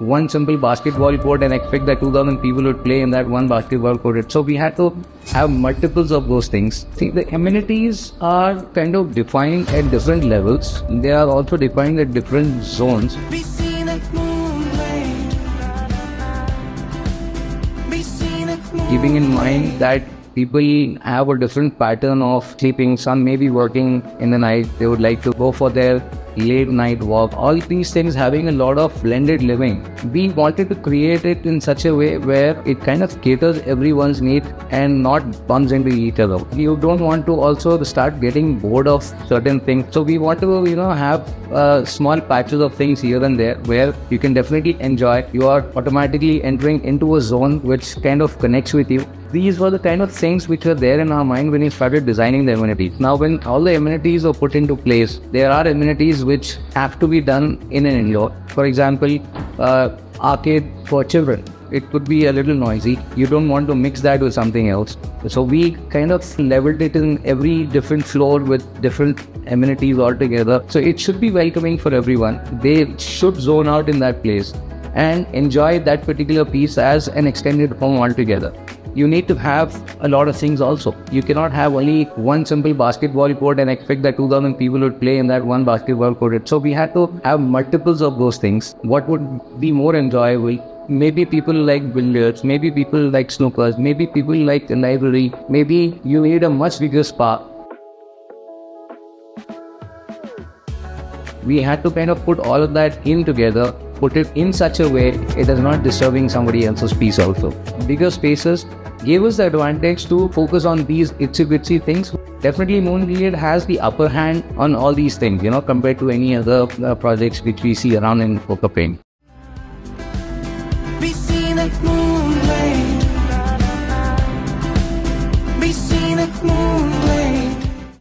one simple basketball court and expect that 2000 people would play in that one basketball court. So we had to have multiples of those things. See, the amenities are kind of defined at different levels. They are also defined at different zones. Keeping in mind that people have a different pattern of sleeping. Some may be working in the night. They would like to go for their late night walk. All these things having a lot of blended living. We wanted to create it in such a way where it kind of caters everyone's need and not bumps into each other. You don't want to also start getting bored of certain things. So we want to, have small patches of things here and there where you can definitely enjoy. You are automatically entering into a zone which kind of connects with you. These were the kind of things which were there in our mind when we started designing the amenities. Now, when all the amenities are put into place, there are amenities which have to be done in an indoor. For example, arcade for children. It could be a little noisy. You don't want to mix that with something else. So we kind of leveled it in every different floor with different amenities altogether. So it should be welcoming for everyone. They should zone out in that place and enjoy that particular piece as an extended home altogether. You need to have a lot of things also. You cannot have only one simple basketball court and expect that 2000 people would play in that one basketball court. So we had to have multiples of those things. What would be more enjoyable? Maybe people like billiards, maybe people like snookers, maybe people like the library, maybe you need a much bigger spa. We had to kind of put all of that in together, put it in such a way it is not disturbing somebody else's peace also. Bigger spaces gave us the advantage to focus on these itsy bitsy things. Definitely Moonlight has the upper hand on all these things, compared to any other projects which we see around in Poker Paint. Be seen at moonlight. Be seen at moonlight.